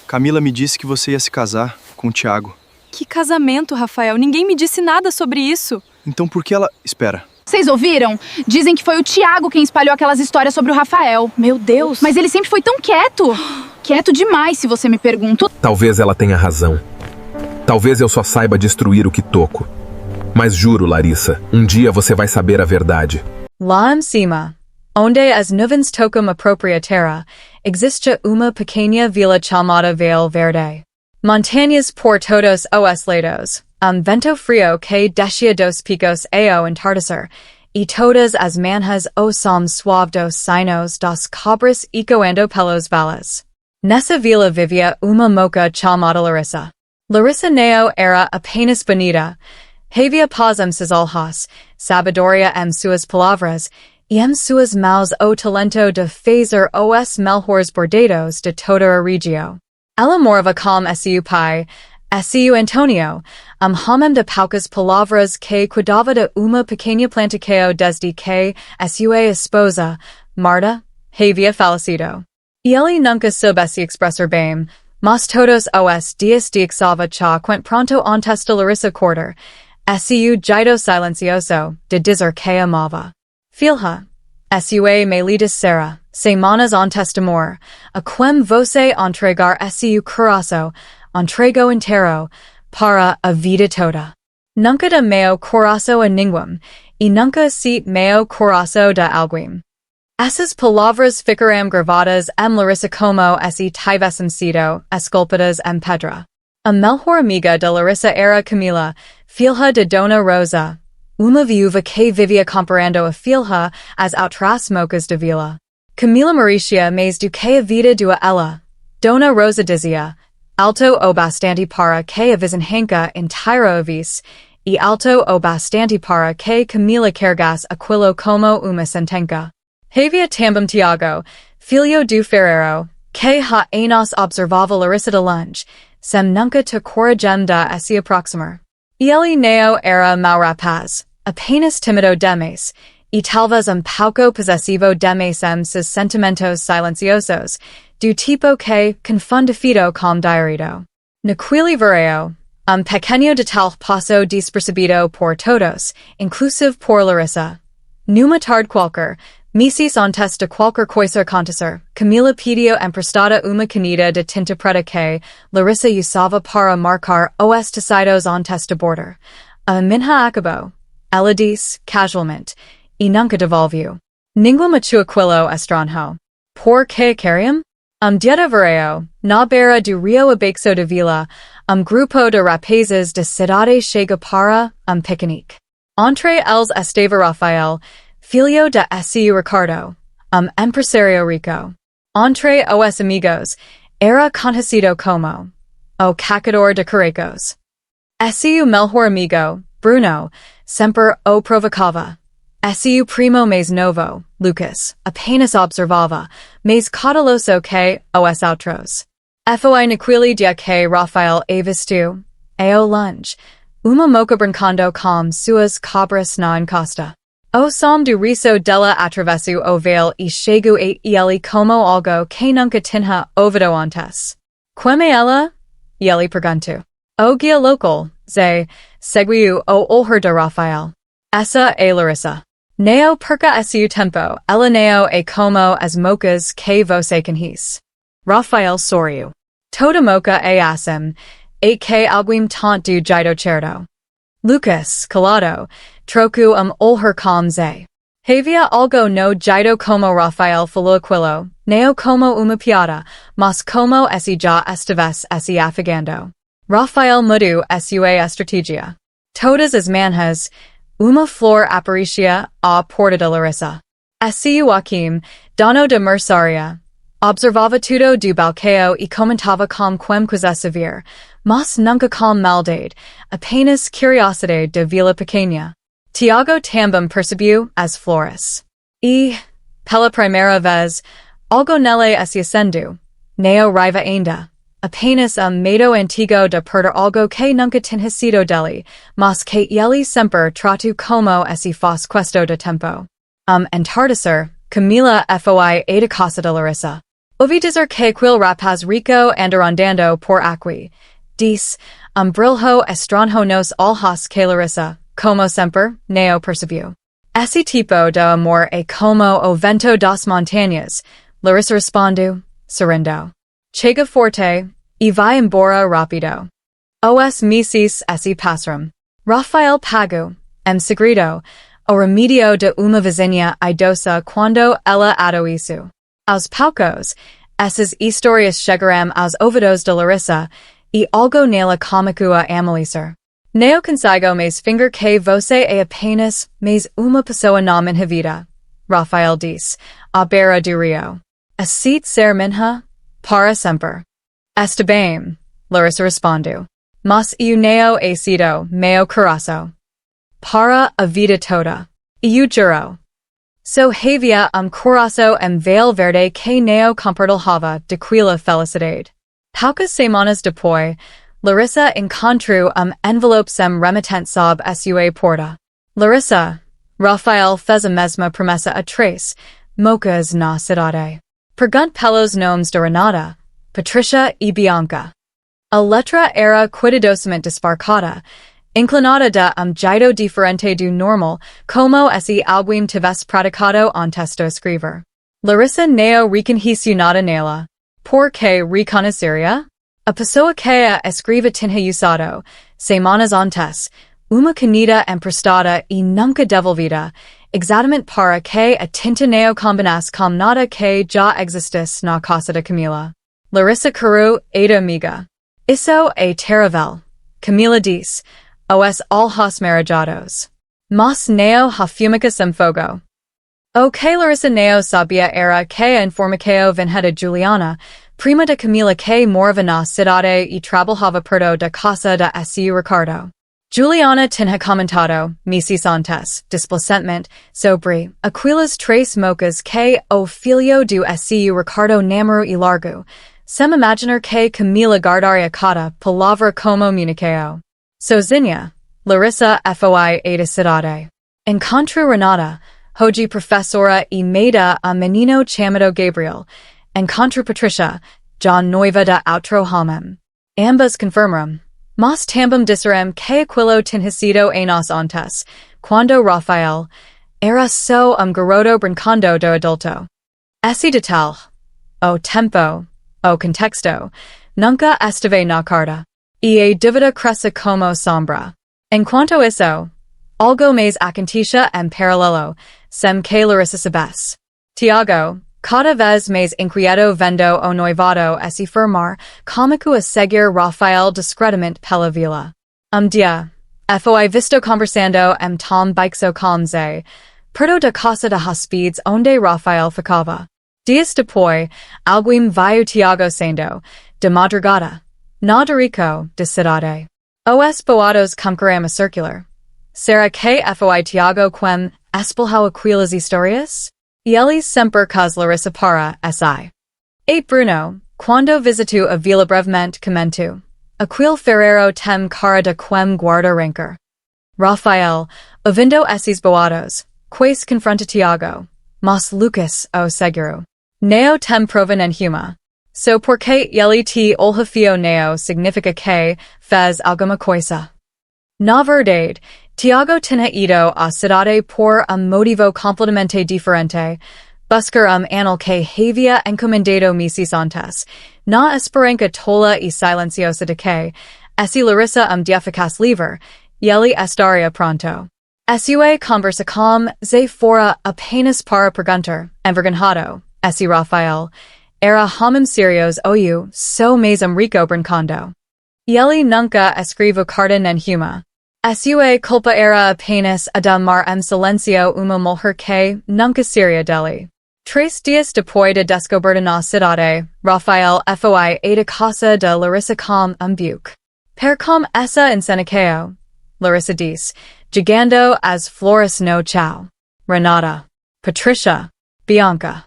Camila me disse que você ia se casar com o Thiago. Que casamento, Rafael? Ninguém me disse nada sobre isso. Então por que ela... Espera. Vocês ouviram? Dizem que foi o Thiago quem espalhou aquelas histórias sobre o Rafael. Meu Deus! Mas ele sempre foi tão quieto. Quieto demais, se você me pergunta. Talvez ela tenha razão. Talvez eu só saiba destruir o que toco. Mas juro, Larissa, um dia você vai saber a verdade. Lá em cima, onde as nuvens tocam a própria terra, existe uma pequena vila chamada Vale Verde. Montanhas por todos os lados, vento frio que descia dos picos ao entardecer, e todas as manhãs o som suave dos sinos das cabras ecoando pelos vales. Nessa vila vivia uma moça chamada Larissa. Larissa não era apenas bonita, havia paz em seus olhos, sabedoria em suas palavras, e em suas mãos o talento de fazer os melhores bordados de toda a região. Ela morava com seu pai, seu Antonio, homem de poucas palavras que cuidava de uma pequena plantação desde que sua esposa, Marta, havia falecido. E ele nunca soube se expressar bem, mas todos os dias dixava quanto pronto antes de Larissa acordar, seu jeito silencioso de dizer que amava. Filha, sua me dissera, semanas antes de morrer, a quem você entregar seu coração, entrego inteiro, para a vida toda. Nunca de meu coração a ninguém, e nunca se meu coração de alguém. Essas palavras ficaram gravadas em Larissa como se tivessem sido esculpidas em pedra. A melhor amiga de Larissa era Camila, filha de Dona Rosa, uma viúva que vivia comparando a filha às outras mocas de vila. Camila merecia mais do que a vida de ela. Dona Rosa dizia, alto o bastante para que a vizinhança inteira ouvisse, e alto o bastante para que Camila carregasse aquilo como uma sentença. Havia também Tiago, filho do ferreiro, que apenas observava Larissa de longe, sem nunca ter coragem de se aproximar. E ele não era mau rapaz, apenas tímido demais, e talvez pouco possessivo demais em seus sentimentos silenciosos, do tipo que confunde fido com direito. Naquele verão, pequeno detalhe passou despercebido por todos, inclusive por Larissa. Numa tarde qualquer, meses antes de qualquer coisa acontecer, Camila pediu emprestada uma caneta de tinta preta que Larissa usava para marcar os tecidos antes de bordar. A minha acabou, ela disse, casualmente, e nunca devolveu. Ninguém matou aquilo estranho. Por que queriam? Dia de verão, na beira do rio abaixo da vila, grupo de rapazes de cidade chega para piquenique. Entre eles estava Rafael, filho de seu Ricardo, empresário rico. Entre os amigos, era conhecido como o cacador de carecos. Seu melhor amigo, Bruno, sempre o provocava. Seu primo mais novo, Lucas, apenas observava, mais cauteloso que os outros. Foi naquele dia que Rafael avistou, ao longe, uma moça brincando com suas cabras na encosta. O som do riso dela atravessou o véu e chegou a ele como algo que nunca tinha ouvido antes. Como ela? E ele perguntou. O guia local, Zé, seguiu o olhar de Rafael. Essa é Larissa. Não perca seu tempo, ela não é como as mocas que você conhece. Rafael sorriu. Toda moca é assim, e que alguém tanto do jeito certo. Lucas, calado, trocou olhar com Zé. Havia algo no jeito como Rafael falou aquilo, não como uma piada, mas como se já estivesse se afogando. Rafael mudou sua estratégia. Todas as manhãs, uma flor aparecia à porta de Larissa. Seu Joaquim, dono de mercearia, observava tudo do balcão e comentava com quem quisesse vir, mas nunca com maldade, apenas curiosidade de vila pequena. Tiago também percebeu as flores. E, pela primeira vez, algo nele se acendeu. Não raiva ainda. Apenas medo antigo de perder algo que nunca tinha sido dele, mas que ele sempre tratou como se fosse questo de tempo. Entardecer, Camila foi à casa de Larissa. Ovi dizer que quil rapaz rico andando por aqui. Dis, brilho estranho nos olhos que Larissa, como sempre, neo percebeu. Esse tipo de amor é como o vento das montanhas, Larissa respondeu, sorrindo. Chega forte, e vai embora rápido. Os meses se passaram. Rafael pagou, segredo, o remedio de uma vizinha idosa quando ela adoeceu. Aos poucos, essas histórias chegaram aos ouvidos de Larissa, e algo nela começou a amolecer. Não consigo mais finger que você é apenas mais uma pessoa na minha vida, Rafael disse, à beira do rio. Assim ser minha, para sempre. Está bem, Larissa respondeu. Mas eu não he sido meu coração. Para a vida toda. Eu juro. So havia coração Vale Verde que não compartilhava daquela felicidade. Poucas semanas depois, Larissa encontrou envelope sem remetente sob sua porta. Larissa, Rafael fez a mesma promessa a três mocas na cidade. Pergunte pelos nomes de Renata, Patricia e Bianca. A letra era cuidadosamente desmarcada, inclinada de jeito diferente do normal, como se alguém tivesse praticado antes de escrever. Larissa não reconheceu nada nela. Por que reconheceria? A pessoa que a escreve tinha usado, semanas antes, uma caneta emprestada e nunca devolvida, exatamente para que a tinta não combinasse com nada que já existisse na casa de Camila. Larissa Caru e Amiga. Isso é terrível, Camila disse, os olhos marejados. Mas não ha fumica sem fogo. O que Larissa não sabia era que a informação vinha de Juliana, prima de Camila que morava na cidade e trabalhava perto da casa de seu Ricardo. Juliana tinha comentado, meses antes, displicentemente, sobre aquelas três mocas que o filho do seu Ricardo namorou e largou, sem imaginar que Camila guardaria cada palavra como comunicou. Sozinha, Larissa foi a da cidade. Encontrou Renata, hoje professora e meida a menino chamado Gabriel. Encontrou Patricia, já noiva de outro homem. Ambas confirmaram. Mas também disseram que aquilo tinha sido anos antes, quando Rafael era só garoto brincando do adulto. Esse detalhe, o tempo, o contexto, nunca esteve na carta. E a dúvida cresce como sombra. Enquanto isso, algo mais acontecia paralelo, sem que Larissa soubesse. Tiago, cada vez mais inquieto vendo o noivado se formar, começou a seguir Rafael discretamente pela vila. Dia, foi visto conversando Tom Bixo com Zé, perto da casa de hóspedes onde Rafael ficava. Dias depois, alguém viu Tiago saindo, de madrugada, na Rico, de cidade. Os boatos começaram a circular. Será que foi Tiago quem espalhou aquelas histórias? E ele sempre cas Larissa para si. E Bruno, quando visitou a vila brevemente comentou, aquele ferreiro tem cara de quem guarda rancor. Rafael, ouvindo esses boatos, quase confronta Tiago, mas Lucas o seguro. Não tem prova nenhuma. So porque ele te olhafio neo significa que fez alguma coisa. Na verdade, Tiago tinha ido à cidade por motivo completamente diferente, buscar anel que havia encomendado meses antes, na esperança tola e silenciosa de que, se Larissa dia ficasse livre, ele estaria pronto. Sua conversa com Zé fora apenas para perguntar, envergonhado, se Rafael, era homem serios ou so mais rico brincando. Ele nunca escreveu carta nenhuma. Sua culpa era apenas a damar silencio uma mulher que nunca seria dele. 3 dias depois de descoberta na cidade, Rafael foi a da casa de Larissa com buque. Per com essa encenaqueo, Larissa disse, jogando as flores no chão. Renata, Patricia, Bianca.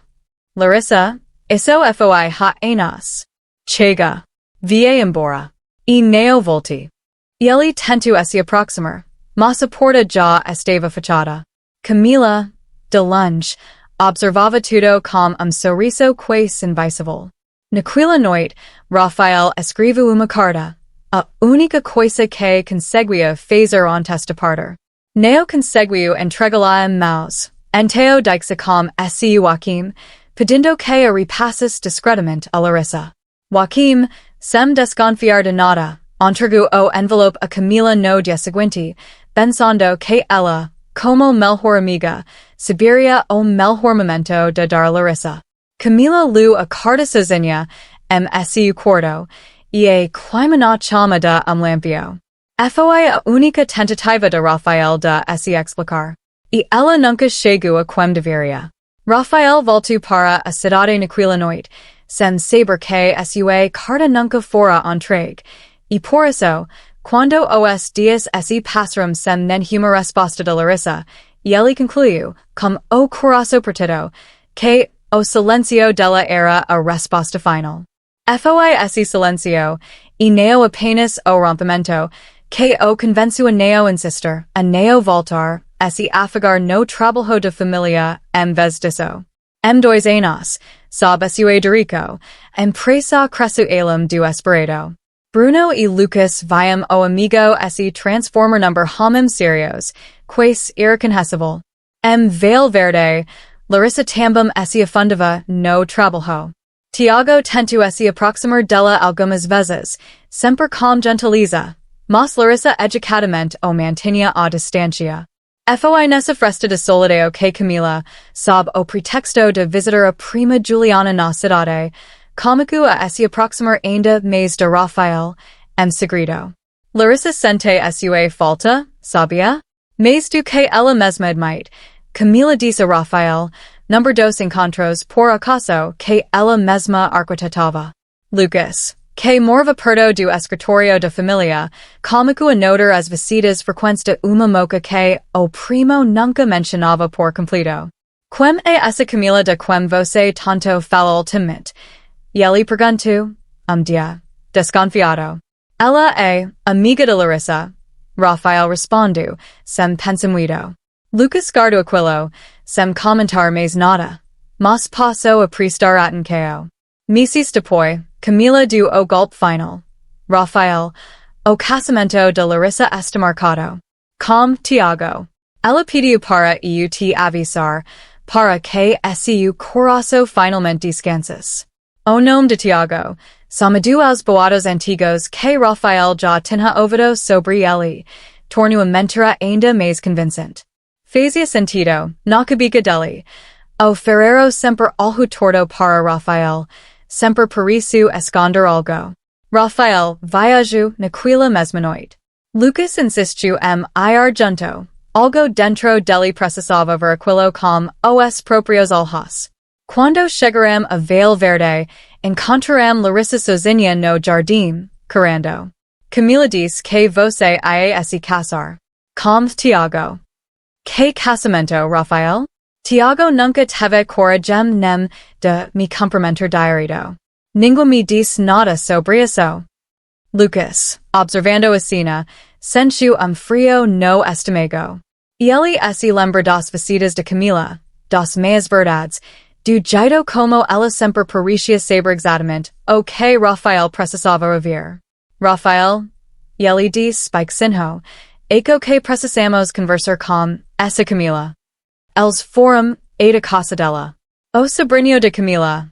Larissa, isso foi ha anos. Chega, via embora. E neo volti. Ele tentou se aproximar, mas a porta já estava fechada. Camila, de longe, observava tudo com sorriso quase invisível. Naquela noite, Rafael escreveu uma carta, a única coisa que conseguia fazer antes de partir. Não conseguiu entregá-la em mãos. Então disse com esse Joaquim, pedindo que a repassasse discretamente a Larissa. Joaquim, sem desconfiar de nada, entregou o envelope a Camila no dia seguinte, pensando que ela, como melhor amiga, saberia o melhor momento de dar a Larissa. Camila leu a carta sozinha esse quarto, e a clima na chama de lampio. Foi a única tentativa de Rafael de se explicar. E ela nunca chegou a quem deveria. Rafael voltou para a cidade naquela noite, sem saber que sua carta nunca fora entregue, e por isso, quando os dias se passaram sem nenhuma resposta de Larissa, ele concluiu, com o coração partido, que o silêncio dela era a resposta final. Foi esse silêncio, e não apenas o rompimento, que o convenceu a não insistir, a não voltar, se afagar no trabalho de família em vez disso. 2 anos, sob sua dirico, empresa cresceu elam do esperado. Bruno e Lucas viam o amigo se transformar number homem serios, quase irreconhecível. Vale Verde, Larissa também se afundava no trabalho. Tiago tentou se aproximar dela algumas vezes, sempre com gentileza, mas Larissa educadamente o mantinha à distância. Foi nessa festa de solidão que Camila, sob o pretexto de visitar a prima Juliana na cidade, começou a se aproximar ainda mais de Rafael, segredo. Larissa sente sua falta, sabia? Mais do que ela mesma admite. Camila disse a Rafael, número 2 encontros por acaso que ela mesma arquitetava. Lucas, que morava perto do escritório da família, começou a notar as visitas frequentes de uma moça que o primo nunca mencionava por completo. Quem é essa Camila de quem você tanto fala ultimamente? E ele perguntou, dia, desconfiado. Ela é amiga de Larissa. Rafael respondeu, sem pensamento. Lucas guardou aquilo, sem comentar mais nada, mas passou a prestar atenção. Meses depois, Camila deu o golpe final. Rafael, o casamento de Larissa está marcado. Com Tiago. Ela pediu para eu te avisar, para que seu coração finalmente descanses. O nome de Tiago, somado aos boatos antigos que Rafael já tinha ouvido sobre ele, tornou a mentira ainda mais convincente. Fazia sentido, na cabeça dele. O ferreiro sempre olhou torto para Rafael, sempre pareceu esconder algo. Rafael viajou naquela mesma noite. Lucas insistiu ir junto. Algo dentro dele precisava ver aquilo com os próprios olhos. Quando chegaram a Vale Verde, encontraram Larissa sozinha no jardim, correndo. Camila disse que você ia se casar. Com Tiago. Que casamento, Rafael? Tiago nunca teve coragem nem de me cumprimentar direito. Ninguém me disse nada sobre isso. Lucas, observando a cena, sentiu frio no estômago. Ele se lembra das visitas de Camila, das meias verdades, do jeito como ela sempre parecia saber exatamente o que Rafael precisava ouvir. Rafael, ele disse baixinho, eco que precisamos conversar com essa Camila. Eles foram da casa dela. O sobrinho de Camila,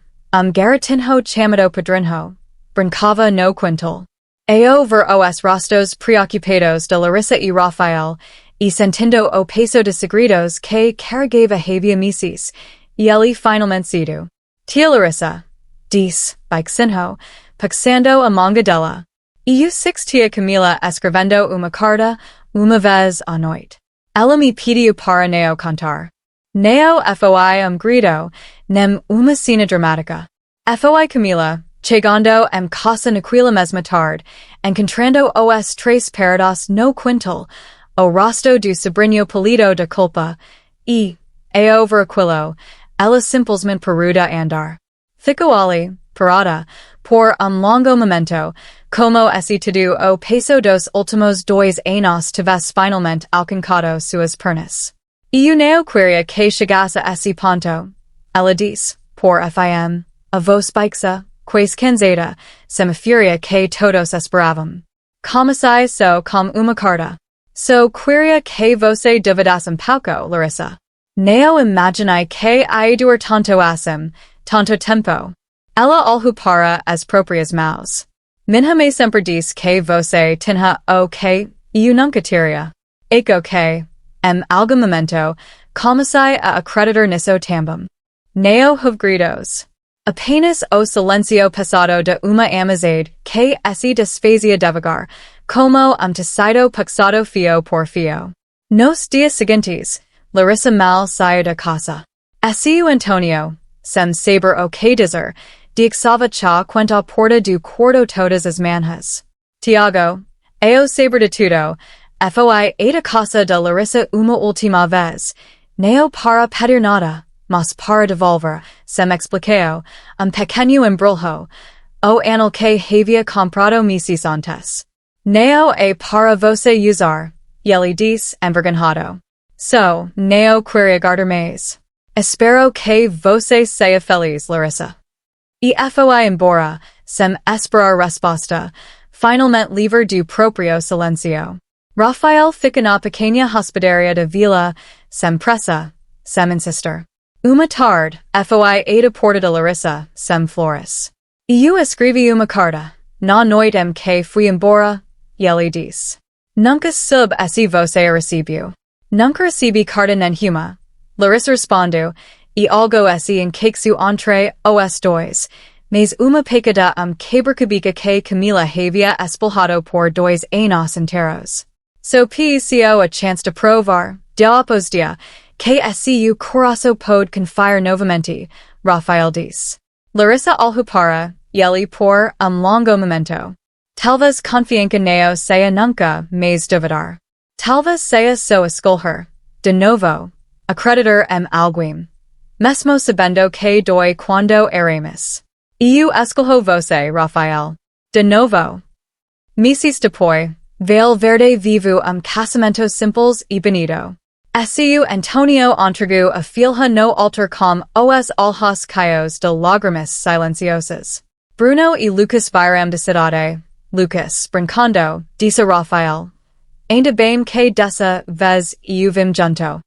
garotinho chamado Padrinho, brincava no quintal. Eu ver os rostos preocupados de Larissa e Rafael, e sentindo o peso de segredos que carregava havia meses, e ele finalmente cedo. Tia Larissa, disse baixinho, passando a manga dela. Eu tia Camila escrevendo uma carta, uma vez à noite. Ela me pediu para não contar. Não foi grito, nem uma cena dramática. Foi Camila, chegando casa naquela mesma tarde, encontrando os 3 parados no quintal, o rosto do sobrinho polido de culpa, e, over aquilo, ela simplesmente parou de andar. Ficou ali, parada, por longo momento, como se tudo o peso dos últimos 2 anos tivesse finalmente alcançado suas pernas. Eu não queria que chegasse a esse ponto, ela disse, por fim, a vos baixa, quais canzada, semifuria que todos esperavam. Comecei so com uma carta. So queria que você duvidasse pouco, Larissa. Neo imaginei que ia durar tanto assim, tanto tempo. Ela olhou para as próprias mãos. Minha mãe sempre disse que você tinha o que eu nunca teria. Eco que, em algum momento, comecei a acreditar nisso também. Neo houve gritos. Apenas o silencio pesado de uma amizade que se desfazia devagar, como tecido puxado fio por fio. Nos dias seguintes, Larissa mal saiu da casa. O Antonio, sem saber o que dizer, dixava cha quanto à porta do quarto todas as manhãs. Tiago, eu saber de tudo, foi a casa de Larissa uma última vez, não para pedir nada, mas para devolver, sem explicao, pequeno embrulho, o anel que havia comprado meses antes. Não é para você usar, ele disse envergonhado. So, não queria guardar mais. Espero que você seja feliz, Larissa. E foi embora, sem esperar resposta, finalmente livre do próprio silencio. Rafael fica na pequena hospedaria de vila, sem pressa, sem insistir. Uma tarde, foi a porta de Larissa, sem flores. Eu escrevi uma carta, na noite em que fui embora, e ele disse. Nunca soube se você a recebeu. Nunca recebi carta nenhuma. Larissa respondeu, e algo em que su entre os dois, mas uma pecada quebra-cabeça que Camila havia espalhado por 2 anos inteiros. So PCO a chance de provar, depois dia, que o coração pode confiar novamente, Rafael disse. Larissa olhou para ele por longo momento. Talvez confiança neo seja nunca mais duvidar. Talvez seja só escolher, de novo, acreditar alguém. Mesmo sabendo que dói quando erramos. Eu escolho você, Rafael. De novo. Meses depois, Vale Verde vivo casamento simples e bonito. O Antonio entregou a filha no altar com os olhos caios de lágrimas silenciosas. Bruno e Lucas viram de cidade. Lucas, brincando, disse Rafael. Ainda bem que dessa vez eu vim junto.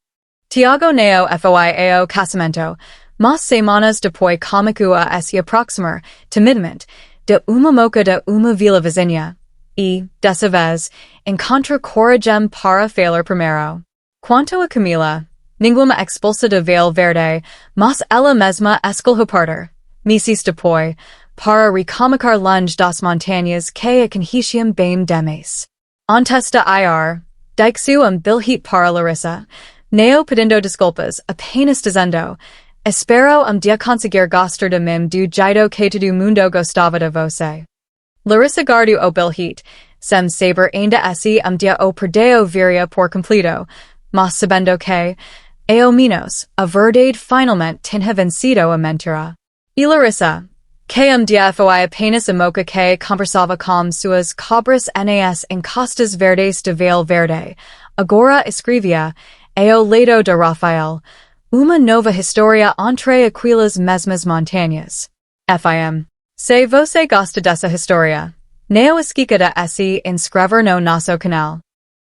Tiago neo foi ao casamento, mas semanas depois começou a se aproximar, timidamente, de uma moca de uma vila vizinha, e, dessa vez, encontrou coragem para falar primeiro. Quanto a Camila, nenhuma expulsa de Vale Verde, mas ela mesma escolheu partir, meses depois, para recomeçar longe das montanhas que a conheciam bem demais. Antes de ir, dixu bilhete para Larissa, neo pedindo desculpas, apenas dizendo, espero dia conseguir gostar de mim do jeito que todo mundo gostava de você. Larissa guardou o bilhete, sem saber ainda se dia o perdeu viria por completo, mas sabendo que, ao menos, a verdade finalmente tinha vencido a mentira. E Larissa, que dia foi apenas a moca que conversava com suas cobras nas encostas verdes de Vale Verde, agora escrevia, ao lado de Rafael, uma nova história entre aquelas mesmas montanhas. Fim. Se você gosta dessa história, não esqueça de se inscrever no nosso canal.